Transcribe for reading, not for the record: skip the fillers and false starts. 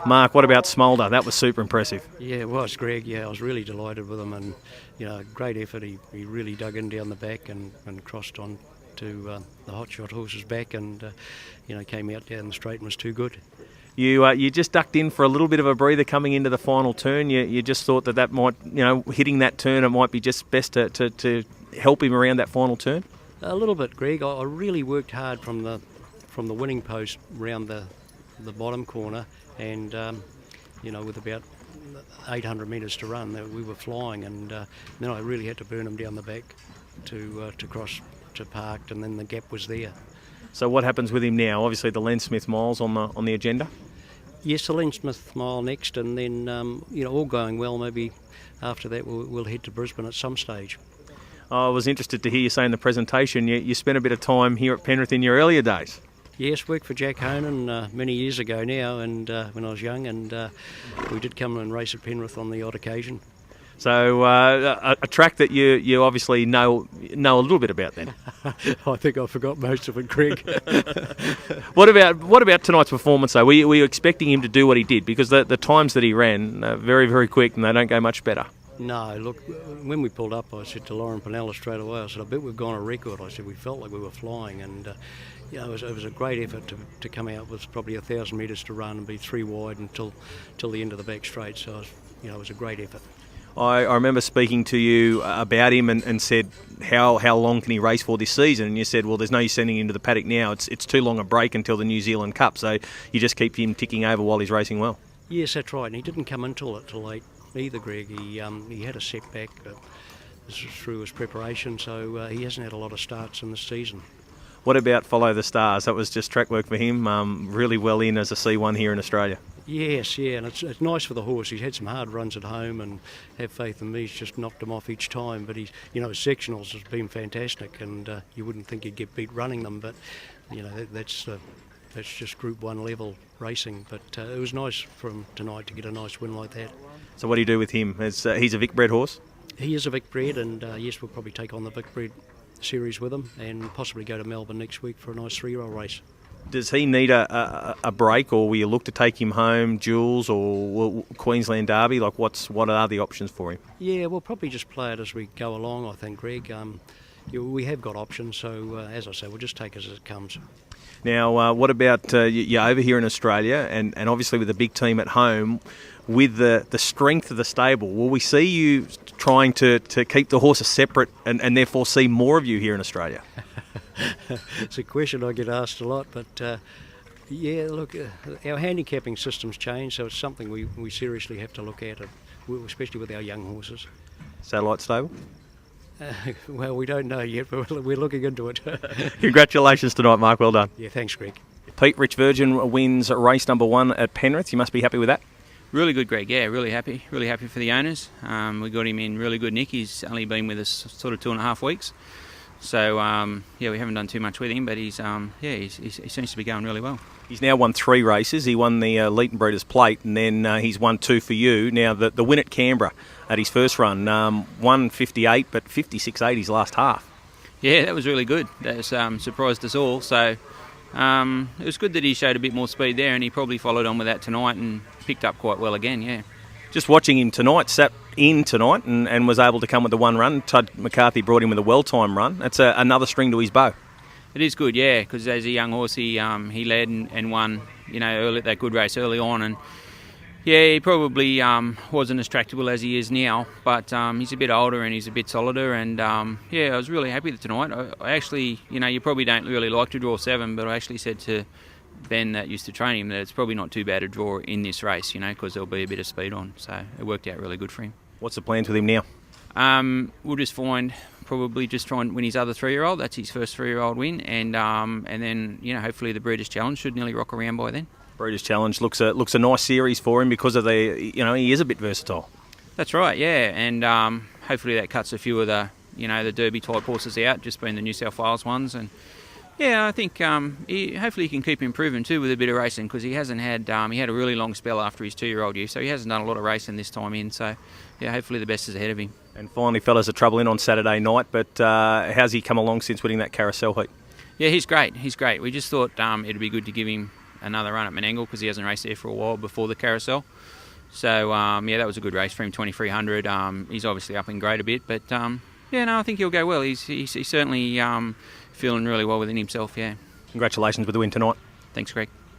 Mark, what about Smolder? That was super impressive. Yeah, it was, Greg. Yeah, I was really delighted with him, and great effort. He really dug in down the back and crossed on to the hotshot horse's back, and came out down the straight and was too good. You just ducked in for a little bit of a breather coming into the final turn. You just thought that might, hitting that turn, it might be just best to help him around that final turn. A little bit, Greg. I really worked hard from the winning post round the bottom corner, and with about 800 metres to run, we were flying, and then I really had to burn him down the back to cross to parked, and then the gap was there. So what happens with him now? Obviously the Len Smith miles on the agenda. Yes, the Len Smith mile next, and then all going well, maybe after that we'll head to Brisbane at some stage. I was interested to hear you say in the presentation you spent a bit of time here at Penrith in your earlier days. Yes, worked for Jack Honan many years ago now, and when I was young, and we did come and race at Penrith on the odd occasion. So a track that you obviously know a little bit about then. I think I forgot most of it, Greg. What about tonight's performance though? Were you expecting him to do what he did? Because the times that he ran very, very quick, and they don't go much better. No, look, when we pulled up, I said to Lauren Pinella straight away, I said, I bet we've gone a record. I said, we felt like we were flying, and it was a great effort to come out with probably 1,000 metres to run and be 3 wide until the end of the back straight. So, it was a great effort. I remember speaking to you about him and said, how long can he race for this season? And you said, well, there's no use sending him into the paddock now. It's too long a break until the New Zealand Cup, so you just keep him ticking over while he's racing well. Yes, that's right, and he didn't come into it till late either, Greg. He had a setback through his preparation, so he hasn't had a lot of starts in this season. What about Follow the Stars? That was just track work for him, really well in as a C1 here in Australia. Yes, yeah, and it's nice for the horse. He's had some hard runs at home, and have faith in me, he's just knocked him off each time. But his sectionals has been fantastic, and you wouldn't think he'd get beat running them, but that's just Group 1 level racing. But it was nice for him tonight to get a nice win like that. So what do you do with him? He's a Vic bred horse? He is a Vic bred, and yes, we'll probably take on the Vic bred series with him, and possibly go to Melbourne next week for a nice 3-year-old race. Does he need a break, or will you look to take him home, Jules, or Queensland Derby? Like, what are the options for him? Yeah, we'll probably just play it as we go along, I think, Greg. We have got options, so as I say, we'll just take it as it comes. Now, what about you're over here in Australia, and obviously with a big team at home, with the strength of the stable, will we see you trying to keep the horses separate and therefore see more of you here in Australia? It's a question I get asked a lot, but yeah, look, our handicapping system's changed, so it's something we seriously have to look at, especially with our young horses. Satellite stable? Well, we don't know yet, but we're looking into it. Congratulations tonight, Mark. Well done. Yeah, thanks, Greg. Pete, Rich Virgin wins race number 1 at Penrith. You must be happy with that? Really good, Greg. Yeah, really happy. Really happy for the owners. We got him in really good nick. He's only been with us sort of 2.5 weeks. So, yeah, we haven't done too much with him, but he seems to be going really well. He's now won 3 races. He won the Leeton Breeders' Plate, and then he's won 2 for you. Now, the win at Canberra at his first run, 1:58, but 56.8 his last half. Yeah, that was really good. That surprised us all. So it was good that he showed a bit more speed there, and he probably followed on with that tonight and picked up quite well again, yeah. Just watching him tonight, sat in tonight and was able to come with the 1 run. Todd McCarthy brought him with a well-timed run. That's another string to his bow. It is good, yeah, because as a young horse, he led and won, early, that good race early on, and yeah, he probably wasn't as tractable as he is now, but he's a bit older and he's a bit solider, and yeah, I was really happy with tonight. I actually, you probably don't really like to draw 7, but I actually said to Ben that used to train him that it's probably not too bad a draw in this race, because there'll be a bit of speed on, so it worked out really good for him. What's the plans with him now? We'll just probably just try and win his other 3-year-old. That's his first 3-year-old win, and then hopefully the Breeders' Challenge should nearly rock around by then. Breeders' Challenge looks a nice series for him because of he is a bit versatile. That's right, yeah, and hopefully that cuts a few of the the Derby type horses out, just being the New South Wales ones, and yeah, I think hopefully he can keep improving too with a bit of racing, because he hasn't had he had a really long spell after his 2-year-old year, so he hasn't done a lot of racing this time in. So yeah, hopefully the best is ahead of him. And finally, fellas, a trouble in on Saturday night, but how's he come along since winning that carousel heat? Yeah, he's great. We just thought it'd be good to give him another run at Menangle because he hasn't raced there for a while before the carousel. So, that was a good race for him, 2300. He's obviously up in grade a bit, but I think he'll go well. He's certainly feeling really well within himself, yeah. Congratulations with the win tonight. Thanks, Greg.